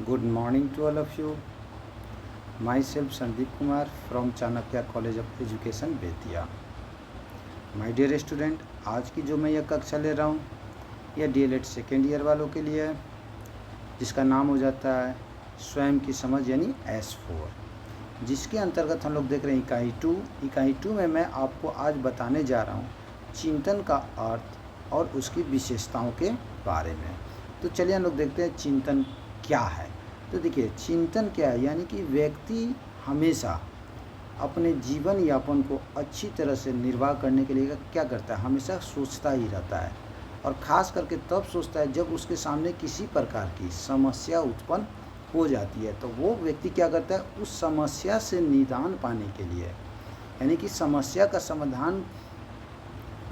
Good morning to all of you. Myself Sandeep Kumar from Chanakya College of Education Bettiah. My dear student, आज की जो मैं यह कक्षा ले रहा हूँ यह DLED सेकेंड ईयर वालों के लिए है, जिसका नाम हो जाता है स्वयं की समझ यानी S4, जिसके अंतर्गत हम लोग देख रहे हैं इकाई 2 में मैं आपको आज बताने जा रहा हूँ चिंतन का अर्थ और उसकी विशेषताओं के बारे में. तो चलिए हम लोग देखते हैं चिंतन क्या है. तो देखिए चिंतन क्या है, यानी कि व्यक्ति हमेशा अपने जीवन यापन को अच्छी तरह से निर्वाह करने के लिए क्या करता है, हमेशा सोचता ही रहता है. और ख़ास करके तब सोचता है जब उसके सामने किसी प्रकार की समस्या उत्पन्न हो जाती है. तो वो व्यक्ति क्या करता है, उस समस्या से निदान पाने के लिए यानी कि समस्या का समाधान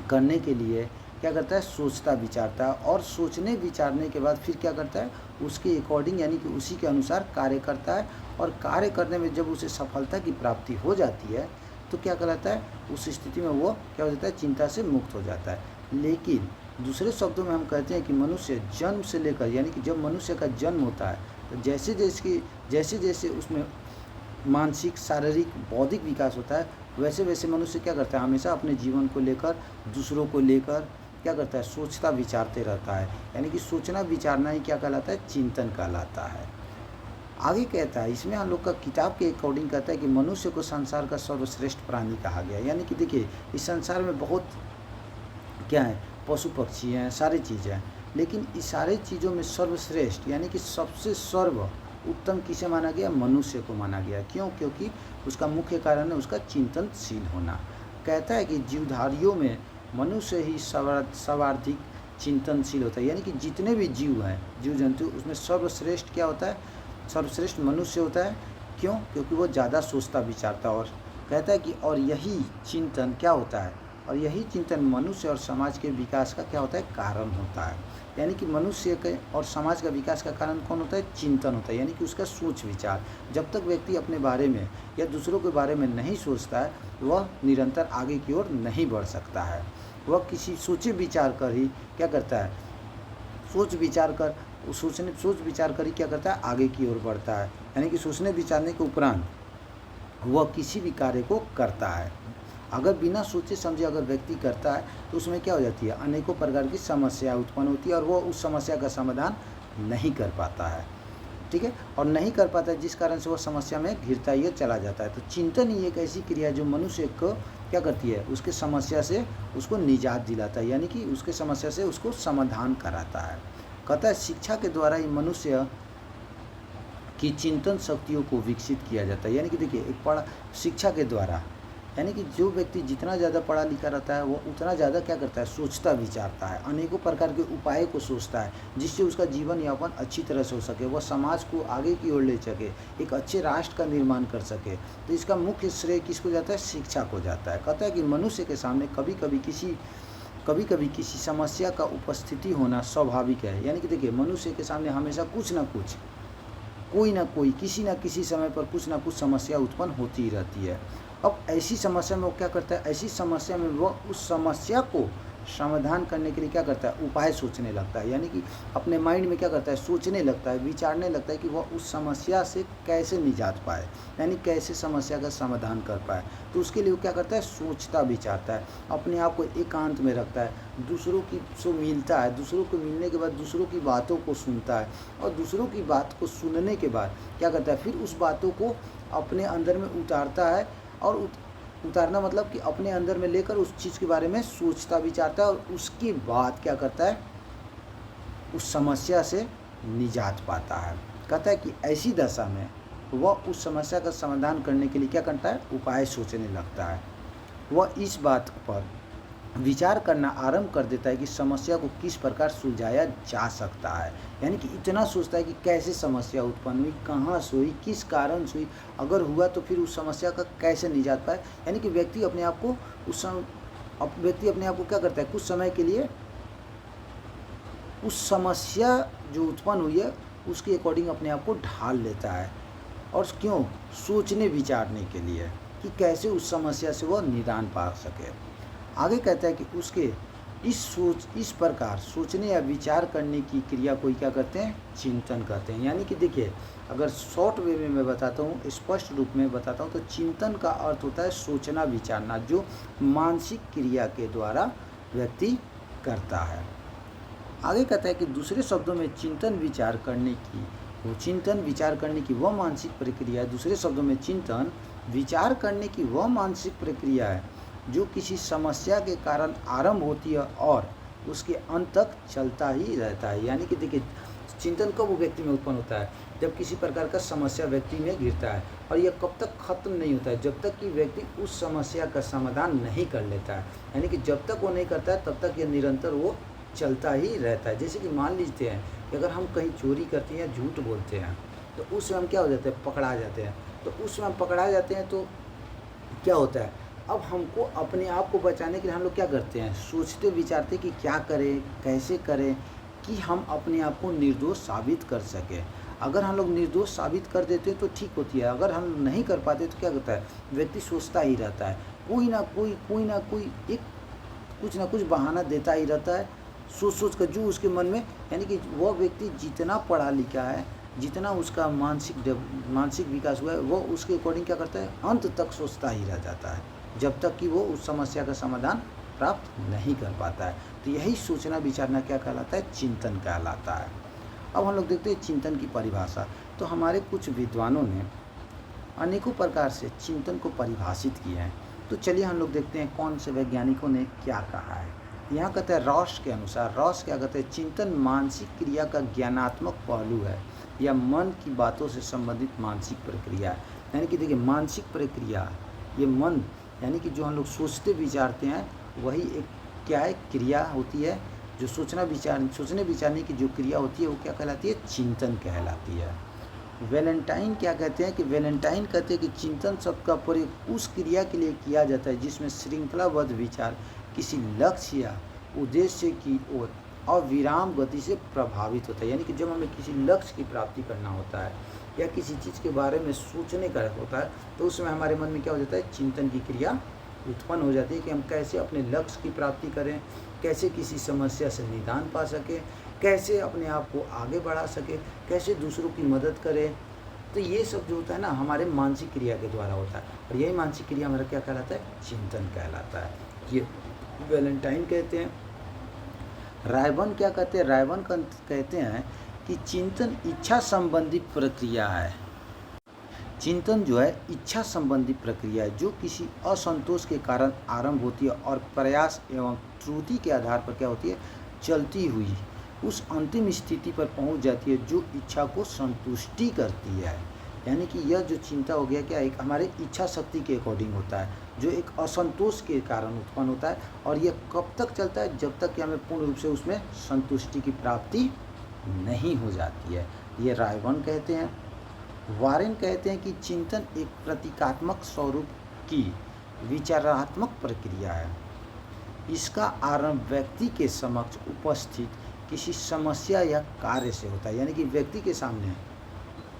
करने के लिए क्या करता है, सोचता विचारता है. और सोचने विचारने के बाद फिर क्या करता है, उसके अकॉर्डिंग यानी कि उसी के अनुसार कार्य करता है. और कार्य करने में जब उसे सफलता की प्राप्ति हो जाती है तो क्या कहलाता है, उस स्थिति में वो क्या हो जाता है, चिंता से मुक्त हो जाता है. लेकिन दूसरे शब्दों में हम कहते हैं कि मनुष्य जन्म से लेकर यानी कि जब मनुष्य का जन्म होता है तो जैसे जैसे उसमें मानसिक शारीरिक बौद्धिक विकास होता है वैसे वैसे मनुष्य क्या करता है, हमेशा अपने जीवन को लेकर दूसरों को लेकर क्या करता है, सोचता विचारते रहता है. यानी कि सोचना विचारना ही क्या कहलाता है, चिंतन कहलाता है. आगे कहता है, इसमें हम लोग का किताब के अकॉर्डिंग कहता है कि मनुष्य को संसार का सर्वश्रेष्ठ प्राणी कहा गया. यानी कि देखिए इस संसार में बहुत क्या है, पशु पक्षी हैं, सारी चीज़ें हैं, लेकिन इस सारी चीज़ों में सर्वश्रेष्ठ यानी कि सबसे सर्व उत्तम किसे माना गया, मनुष्य को माना गया. क्यों? क्योंकि उसका मुख्य कारण है उसका चिंतनशील होना. कहता है कि जीवधारियों में मनुष्य ही सर्वाधिक चिंतनशील होता है. यानी कि जितने भी जीव हैं, जीव जंतु, उसमें सर्वश्रेष्ठ क्या होता है, सर्वश्रेष्ठ मनुष्य होता है. क्यों? क्योंकि वो ज़्यादा सोचता विचारता. और कहता है कि और यही चिंतन क्या होता है, और यही चिंतन मनुष्य और समाज के विकास का क्या होता है, कारण होता है. यानी कि मनुष्य के और समाज का विकास का कारण कौन होता है, चिंतन होता है. यानी कि उसका सोच विचार. जब तक व्यक्ति अपने बारे में या दूसरों के बारे में नहीं सोचता है वह निरंतर आगे की ओर नहीं बढ़ सकता है. वह किसी सोचे विचार कर ही क्या करता है, सोच विचार कर ही क्या करता है, आगे की ओर बढ़ता है. यानी कि सोचने विचारने के उपरांत वह किसी भी कार्य को करता है. अगर बिना सोचे समझे अगर व्यक्ति करता है तो उसमें क्या हो जाती है, अनेकों प्रकार की समस्या उत्पन्न होती है और वो उस समस्या का समाधान नहीं कर पाता है. ठीक है, और नहीं कर पाता है जिस कारण से वो समस्या में घिरता ही चला जाता है. तो चिंतन ही एक ऐसी क्रिया जो मनुष्य को क्या करती है, उसके समस्या से उसको निजात दिलाता है. यानी कि उसके समस्या से उसको समाधान कराता है. कहता है शिक्षा के द्वारा ही मनुष्य की चिंतन शक्तियों को विकसित किया जाता है. यानी कि देखिए एक शिक्षा के द्वारा यानी कि जो व्यक्ति जितना ज़्यादा पढ़ा लिखा रहता है वो उतना ज़्यादा क्या करता है, सोचता विचारता है, अनेकों प्रकार के उपाय को सोचता है जिससे उसका जीवन यापन अच्छी तरह से हो सके, वह समाज को आगे की ओर ले सके, एक अच्छे राष्ट्र का निर्माण कर सके. तो इसका मुख्य श्रेय किसको जाता है, शिक्षा को जाता है. कहता है कि मनुष्य के सामने कभी कभी किसी समस्या का उपस्थिति होना स्वाभाविक है. यानी कि देखिए मनुष्य के सामने हमेशा कुछ ना कुछ, कोई ना कोई, किसी न किसी समय पर कुछ ना कुछ समस्या उत्पन्न होती ही रहती है. अब ऐसी समस्या में वो क्या करता है, ऐसी समस्या में वो उस समस्या को समाधान करने के लिए क्या करता है, उपाय सोचने लगता है. यानी कि अपने माइंड में क्या करता है, सोचने लगता है, विचारने लगता है कि वह उस समस्या से कैसे निजात पाए, यानी कैसे समस्या का समाधान कर पाए. तो उसके लिए वो क्या करता है, सोचता विचारता है, अपने आप को एकांत में रखता है, दूसरों की से मिलता है, दूसरों को मिलने के बाद दूसरों की बातों को सुनता है, और दूसरों की बात को सुनने के बाद क्या करता है, फिर उस बातों को अपने अंदर में उतारता है. और उतारना मतलब कि अपने अंदर में लेकर उस चीज़ के बारे में सोचता विचारता है और उसके बाद क्या करता है, उस समस्या से निजात पाता है. कहता है कि ऐसी दशा में वह उस समस्या का समाधान करने के लिए क्या करता है, उपाय सोचने लगता है. वह इस बात पर विचार करना आरंभ कर देता है कि समस्या को किस प्रकार सुलझाया जा सकता है. यानी कि इतना सोचता है कि कैसे समस्या उत्पन्न हुई, कहाँ से हुई, किस कारण से हुई, अगर हुआ तो फिर उस समस्या का कैसे निजात पाए. यानी कि व्यक्ति अपने आप को क्या करता है, कुछ समय के लिए उस समस्या जो उत्पन्न हुई है उसके अकॉर्डिंग अपने आप को ढाल लेता है. और क्यों, सोचने विचारने के लिए कि कैसे उस समस्या से वह निदान पा सके. आगे कहता है कि उसके इस प्रकार सोचने या विचार करने की क्रिया को क्या करते हैं, चिंतन कहते हैं। यानी कि देखिए, अगर शॉर्ट वे में मैं बताता हूँ, स्पष्ट रूप में बताता हूँ, तो चिंतन का अर्थ होता है सोचना विचारना, जो मानसिक क्रिया के द्वारा व्यक्ति करता है। आगे कहता है कि दूसरे शब्दों में चिंतन विचार करने की वह मानसिक प्रक्रिया है। दूसरे शब्दों में चिंतन विचार करने की वह मानसिक प्रक्रिया है जो किसी समस्या के कारण आरंभ होती है और उसके अंत तक चलता ही रहता है। यानी कि देखिए, चिंतन कब वो व्यक्ति में उत्पन्न होता है, जब किसी प्रकार का समस्या व्यक्ति में गिरता है, और यह कब तक खत्म नहीं होता है, जब तक कि व्यक्ति उस समस्या का समाधान नहीं कर लेता है। यानी कि जब तक वो नहीं करता है तब तक यह निरंतर वो चलता ही रहता है। जैसे कि मान लीजिए हैं कि अगर हम कहीं चोरी करते हैं या झूठ बोलते हैं, तो उस समय हम क्या हो जाते हैं, पकड़ा जाते हैं। तो उस समय हम पकड़ा जाते हैं तो क्या होता है, अब हमको अपने आप को बचाने के लिए हम लोग क्या करते हैं, सोचते विचारते कि क्या करें, कैसे करें कि हम अपने आप को निर्दोष साबित कर सकें। अगर हम लोग निर्दोष साबित कर देते तो ठीक होती है, अगर हम नहीं कर पाते तो क्या होता है, व्यक्ति सोचता ही रहता है, कोई ना कोई एक कुछ ना कुछ बहाना देता ही रहता है, सोच कर जो उसके मन में। यानी कि वह व्यक्ति जितना पढ़ा लिखा है, जितना उसका मानसिक विकास हुआ है, वो उसके अकॉर्डिंग क्या करता है, अंत तक सोचता ही रह जाता है, जब तक कि वो उस समस्या का समाधान प्राप्त नहीं कर पाता है। तो यही सोचना विचारना क्या कहलाता है, चिंतन कहलाता है। अब हम लोग देखते हैं चिंतन की परिभाषा। तो हमारे कुछ विद्वानों ने अनेकों प्रकार से चिंतन को परिभाषित किया है। तो चलिए हम लोग देखते हैं कौन से वैज्ञानिकों ने क्या कहा है। यहाँ कहते हैं रॉस के अनुसार, रॉस क्या कहते हैं, चिंतन मानसिक क्रिया का ज्ञानात्मक पहलू है या मन की बातों से संबंधित मानसिक प्रक्रिया है। यानी कि देखिए, मानसिक प्रक्रिया, ये मन यानी कि जो हम लोग सोचते विचारते हैं, वही एक क्या है, क्रिया होती है। जो सोचने विचारने की जो क्रिया होती है वो क्या कहलाती है, चिंतन कहलाती है। वैलेंटाइन क्या कहते हैं कि वैलेंटाइन कहते हैं कि चिंतन शब्द का प्रयोग उस क्रिया के लिए किया जाता है जिसमें श्रृंखलाबद्ध विचार किसी लक्ष्य या उद्देश्य की ओर अविराम गति से प्रभावित होता है। यानी कि जब हमें किसी लक्ष्य की प्राप्ति करना होता है या किसी चीज़ के बारे में सोचने का होता है, तो उस समय हमारे मन में क्या हो जाता है, चिंतन की क्रिया उत्पन्न हो जाती है कि हम कैसे अपने लक्ष्य की प्राप्ति करें, कैसे किसी समस्या से निदान पा सकें, कैसे अपने आप को आगे बढ़ा सके, कैसे दूसरों की मदद करें। तो ये सब जो होता है ना, हमारे मानसिक क्रिया के द्वारा होता है, और यही मानसिक क्रिया हमारा क्या कहलाता है, चिंतन कहलाता है। ये वैलेंटाइन कहते हैं। रायबर्न क्या कहते हैं, रायबर्न कहते हैं कि चिंतन इच्छा संबंधी प्रक्रिया है। चिंतन जो है इच्छा संबंधी प्रक्रिया है जो किसी असंतोष के कारण आरंभ होती है और प्रयास एवं त्रुटि के आधार पर क्या होती है, चलती हुई उस अंतिम स्थिति पर पहुंच जाती है जो इच्छा को संतुष्टि करती है। यानी कि यह जो चिंता हो गया क्या, एक हमारे इच्छा शक्ति के अकॉर्डिंग होता है, जो एक असंतोष के कारण उत्पन्न होता है, और यह कब तक चलता है, जब तक कि हमें पूर्ण रूप से उसमें संतुष्टि की प्राप्ति नहीं हो जाती है। ये रायबर्न कहते हैं। वारेन कहते हैं कि चिंतन एक प्रतीकात्मक स्वरूप की विचारात्मक प्रक्रिया है। इसका आरंभ व्यक्ति के समक्ष उपस्थित किसी समस्या या कार्य से होता है। यानी कि व्यक्ति के सामने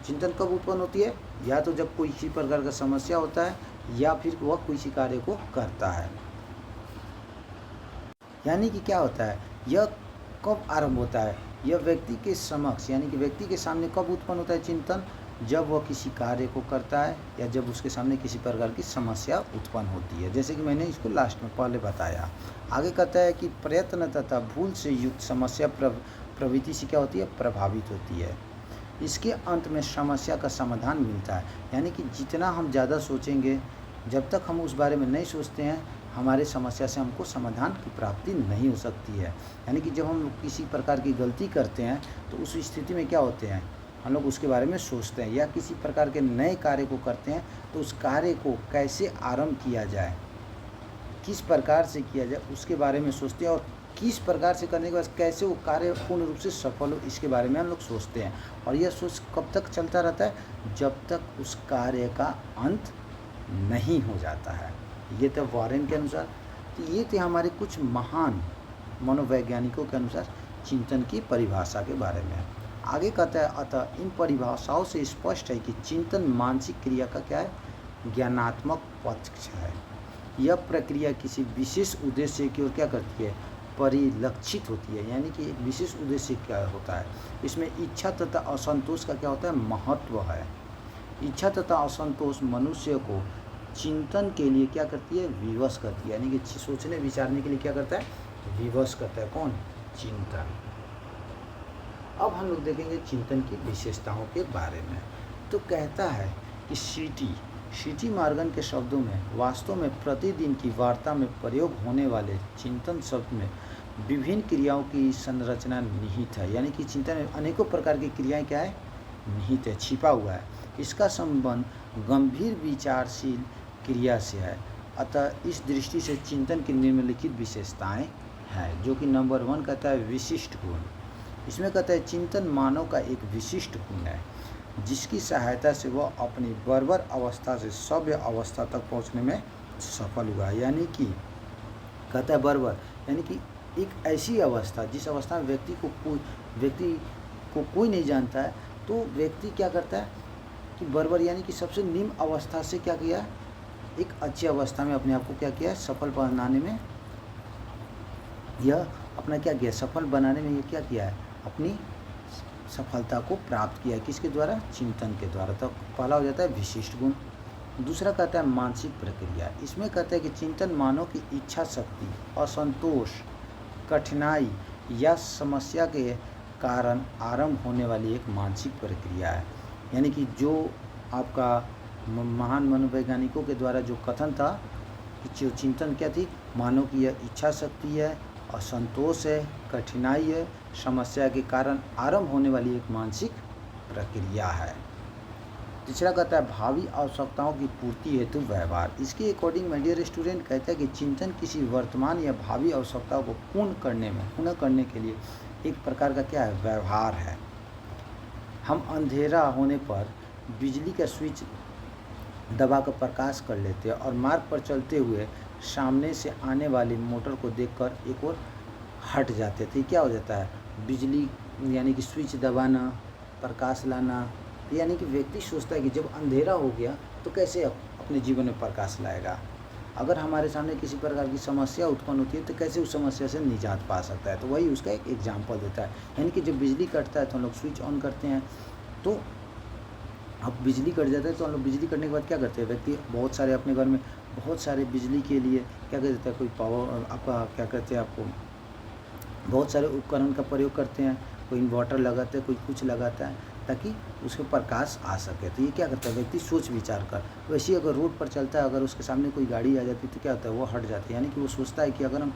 चिंतन कब उत्पन्न होती है, या तो जब कोई किसी प्रकार का समस्या होता है या फिर वह किसी कार्य को करता है। यानी कि क्या होता है, यह कब आरंभ होता है, यह व्यक्ति के समक्ष यानी कि व्यक्ति के सामने कब उत्पन्न होता है चिंतन, जब वह किसी कार्य को करता है या जब उसके सामने किसी प्रकार की समस्या उत्पन्न होती है। जैसे कि मैंने इसको लास्ट में पहले बताया। आगे कहता है कि प्रयत्न तथा भूल से युक्त समस्या प्रवृत्ति से क्या होती है, प्रभावित होती है। इसके अंत में समस्या का समाधान मिलता है। यानी कि जितना हम ज़्यादा सोचेंगे, जब तक हम उस बारे में नहीं सोचते हैं, हमारे समस्या से हमको समाधान की प्राप्ति नहीं हो सकती है। यानी कि जब हम किसी प्रकार की गलती करते हैं तो उस स्थिति में क्या होते हैं, हम लोग उसके बारे में सोचते हैं, या किसी प्रकार के नए कार्य को करते हैं तो उस कार्य को कैसे आरंभ किया जाए, किस प्रकार से किया जाए, उसके बारे में सोचते हैं, और किस प्रकार से करने के बाद कैसे वो कार्य पूर्ण रूप से सफल हो, इसके बारे में हम लोग सोचते हैं। और यह सोच कब तक चलता रहता है, जब तक उस कार्य का अंत नहीं हो जाता है। ये तो वारेन के अनुसार। तो ये थे हमारे कुछ महान मनोवैज्ञानिकों के अनुसार चिंतन की परिभाषा के बारे में। आगे कहता है, अतः इन परिभाषाओं से स्पष्ट है कि चिंतन मानसिक क्रिया का क्या है, ज्ञानात्मक पक्ष है। यह प्रक्रिया किसी विशेष उद्देश्य की ओर क्या करती है, परिलक्षित होती है, यानी कि एक विशेष उद्देश्य क्या होता है। इसमें इच्छा तथा असंतोष का क्या होता है, महत्व है। इच्छा तथा असंतोष मनुष्य को चिंतन के लिए क्या करती है, विवश करती है, यानी कि सोचने विचारने के लिए क्या करता है, विवश करता है। कौन, चिंतन। अब हम लोग देखेंगे चिंतन की विशेषताओं के बारे में। तो कहता है कि सीटी मॉर्गन के शब्दों में वास्तव में प्रतिदिन की वार्ता में प्रयोग होने वाले चिंतन शब्द में विभिन्न क्रियाओं की संरचना निहित है, यानी कि चिंतन में अनेकों प्रकार की क्रियाएं क्या है, निहित है, छिपा हुआ है। इसका संबंध गंभीर विचारशील क्रिया से है। अतः इस दृष्टि से चिंतन की निम्नलिखित विशेषताएं हैं, जो कि नंबर 1 कहता है विशिष्ट गुण। इसमें कहता है चिंतन मानव का एक विशिष्ट गुण है, जिसकी सहायता से वह अपनी बर्बर अवस्था से सभ्य अवस्था तक पहुंचने में सफल हुआ। यानी कि कहता है बर्बर, यानी कि एक ऐसी अवस्था जिस अवस्था में व्यक्ति को कोई नहीं जानता है, तो व्यक्ति क्या करता है कि बर्बर यानी कि सबसे निम्न अवस्था से क्या किया, एक अच्छी अवस्था में अपने आप को क्या किया, सफल बनाने में, यह अपना क्या किया, सफल बनाने में ये क्या किया है, अपनी सफलता को प्राप्त किया। किसके द्वारा, चिंतन के द्वारा। तो पहला हो जाता है विशिष्ट गुण। दूसरा कहता है मानसिक प्रक्रिया। इसमें कहता है कि चिंतन मानव की इच्छा शक्ति, असंतोष, कठिनाई या समस्या के कारण आरंभ होने वाली एक मानसिक प्रक्रिया है। यानी कि जो आपका महान मनोवैज्ञानिकों के द्वारा जो कथन था कि जो चिंतन क्या थी, मानव की यह इच्छा शक्ति है, असंतोष है, कठिनाई है, समस्या के कारण आरंभ होने वाली एक मानसिक प्रक्रिया है। तीसरा कहता है भावी आवश्यकताओं की पूर्ति हेतु व्यवहार। इसके अकॉर्डिंग माय डियर स्टूडेंट कहता है कि चिंतन किसी वर्तमान या भावी आवश्यकताओं को पूर्ण करने के लिए एक प्रकार का क्या है, व्यवहार है। हम अंधेरा होने पर बिजली का स्विच दबाकर प्रकाश कर लेते हैं और मार्ग पर चलते हुए सामने से आने वाली मोटर को देखकर एक और हट जाते थे। क्या हो जाता है, बिजली यानी कि स्विच दबाना, प्रकाश लाना, यानी कि व्यक्ति सोचता है कि जब अंधेरा हो गया तो कैसे अपने जीवन में प्रकाश लाएगा। अगर हमारे सामने किसी प्रकार की समस्या उत्पन्न होती है तो कैसे उस समस्या से निजात पा सकता है। तो वही उसका एक एग्जाम्पल देता है। यानी कि जब बिजली कटता है तो हम लोग स्विच ऑन करते हैं, तो अब बिजली कट जाता है तो हम लोग बिजली कटने के बाद क्या करते हैं, व्यक्ति बहुत सारे अपने घर में बहुत सारे बिजली के लिए क्या कर देता है, कोई पावर आपका क्या कहते हैं, आपको बहुत सारे उपकरण का प्रयोग करते हैं। कोई इन्वर्टर लगाते हैं, कोई कुछ लगाता है ताकि उसके प्रकाश आ सके। तो ये क्या करता है, व्यक्ति सोच विचार कर। वैसे ही अगर रोड पर चलता है, अगर उसके सामने कोई गाड़ी आ जाती है तो क्या होता है, वो हट जाती है। यानी कि वो सोचता है कि अगर हम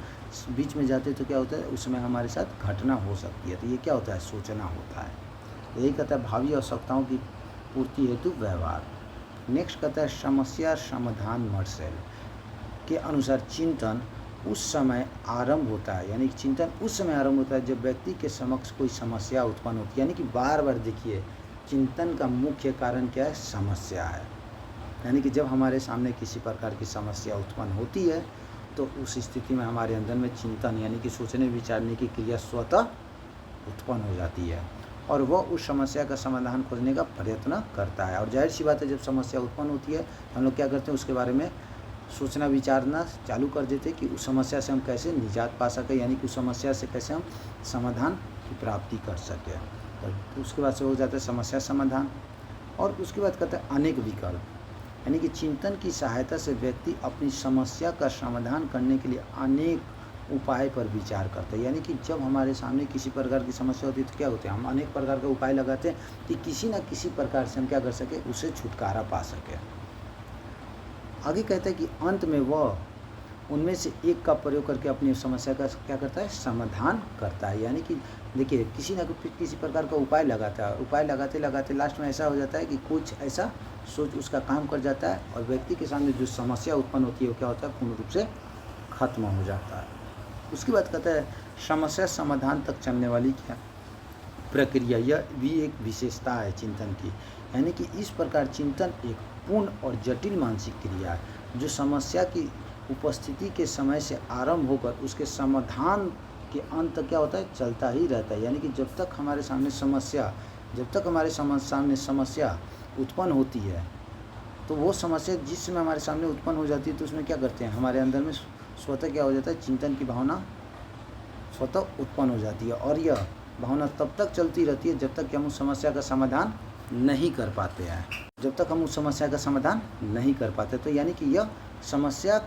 बीच में जाते तो क्या होता है, उस समय हमारे साथ घटना हो सकती है। तो ये क्या होता है, सोचना होता है। यही कहता है भावी आवश्यकताओं की पूर्ति हेतु व्यवहार। नेक्स्ट कहता है समस्या समाधान मार्शल के अनुसार चिंतन उस समय आरंभ होता है, यानी कि चिंतन उस समय आरंभ होता है जब व्यक्ति के समक्ष कोई समस्या उत्पन्न होती है। यानी कि बार बार देखिए, चिंतन का मुख्य कारण क्या है, समस्या है। यानी कि जब हमारे सामने किसी प्रकार की समस्या उत्पन्न होती है तो उस स्थिति में हमारे अंदर में चिंतन यानी कि सोचने विचारने की क्रिया स्वतः उत्पन्न हो जाती है और वह उस समस्या का समाधान खोजने का प्रयत्न करता है। और जाहिर सी बात है, जब समस्या उत्पन्न होती है तो हम लोग क्या करते हैं, उसके बारे में सोचना विचारना चालू कर देते हैं कि उस समस्या से हम कैसे निजात पा सकें, यानी कि उस समस्या से कैसे हम समाधान की प्राप्ति कर सकें। और उसके बाद से हो जाता है समस्या समाधान। और उसके बाद कहते हैं अनेक विकल्प, यानी कि चिंतन की सहायता से व्यक्ति अपनी समस्या का समाधान करने के लिए अनेक उपाय पर विचार करते हैं। यानी कि जब हमारे सामने किसी प्रकार की समस्या होती है तो क्या होते हैं, हम अनेक प्रकार के उपाय लगाते हैं कि किसी न किसी प्रकार से हम क्या कर सकें, उससे छुटकारा पा सकें। आगे कहता है कि अंत में वह उनमें से एक का प्रयोग करके अपनी समस्या का क्या करता है, समाधान करता है। यानी कि देखिए, किसी न किसी प्रकार का उपाय लगाता है, उपाय लगाते लगाते लास्ट में ऐसा हो जाता है कि कुछ ऐसा सोच उसका काम कर जाता है और व्यक्ति के सामने जो समस्या उत्पन्न होती है वो क्या होता है, पूर्ण रूप से खत्म हो जाता है। उसके बाद कहता है समस्या समाधान तक चलने वाली क्या प्रक्रिया, यह भी एक विशेषता है चिंतन की। यानी कि इस प्रकार चिंतन एक पूर्ण और जटिल मानसिक क्रिया है जो समस्या की उपस्थिति के समय से आरंभ होकर उसके समाधान के अंत तक क्या होता है, चलता ही रहता है। यानी कि जब तक हमारे सामने समस्या उत्पन्न होती है तो वो समस्या जिस समय हमारे सामने उत्पन्न हो जाती है तो उसमें क्या करते हैं, हमारे अंदर में स्वतः क्या हो जाता है, चिंतन की भावना स्वतः उत्पन्न हो जाती है, और यह भावना तब तक चलती रहती है जब तक कि हम उस समस्या का समाधान नहीं कर पाते हैं, जब तक हम उस समस्या का समाधान नहीं कर पाते। तो यानी कि यह समस्या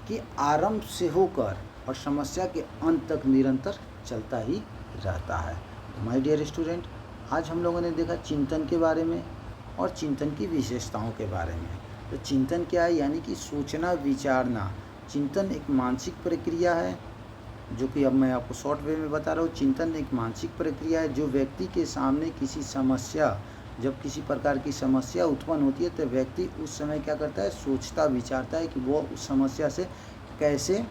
के आरंभ से होकर और समस्या के अंत तक निरंतर चलता ही रहता है। तो माय डियर स्टूडेंट, आज हम लोगों ने देखा चिंतन के बारे में और चिंतन की विशेषताओं के बारे में। तो चिंतन क्या है? यानी कि सोचना, विचारना। चिंतन एक मानसिक प्रक्रिया है, जो कि अब मैं आपको शॉर्ट वे में बता रहा हूँ। चिंतन एक मानसिक प्रक्रिया है जो व्यक्ति के सामने किसी समस्या, जब किसी प्रकार की समस्या उत्पन्न होती है तो व्यक्ति उस समय क्या करता है? सोचता, विचारता है कि वो उस समस्या से कैसे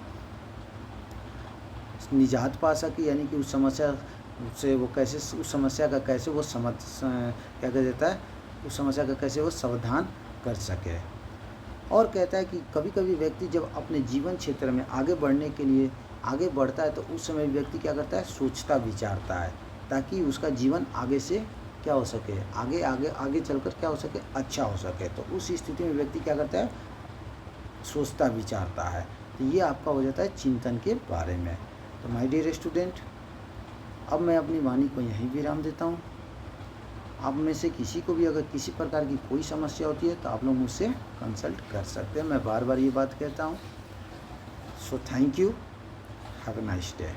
निजात पा सके, यानी कि उस समस्या से वो कैसे, उस समस्या का कैसे वो क्या कह देता है, उस समस्या का कैसे वो समाधान कर सके। और कहता है कि कभी कभी व्यक्ति जब अपने जीवन क्षेत्र में आगे बढ़ने के लिए आगे बढ़ता है तो उस समय व्यक्ति क्या करता है? सोचता, विचारता है, ताकि उसका जीवन आगे से क्या हो सके, आगे आगे आगे चलकर क्या हो सके? अच्छा हो सके। तो उस स्थिति में व्यक्ति क्या करता है? सोचता, विचारता है। तो ये आपका हो जाता है चिंतन के बारे में। तो माय डियर स्टूडेंट, अब मैं अपनी वाणी को यहीं विराम देता हूँ। आप में से किसी को भी अगर किसी प्रकार की कोई समस्या होती है तो आप लोग मुझसे कंसल्ट कर सकते हैं। मैं बार बार ये बात कहता हूँ। So thank you, have a nice day.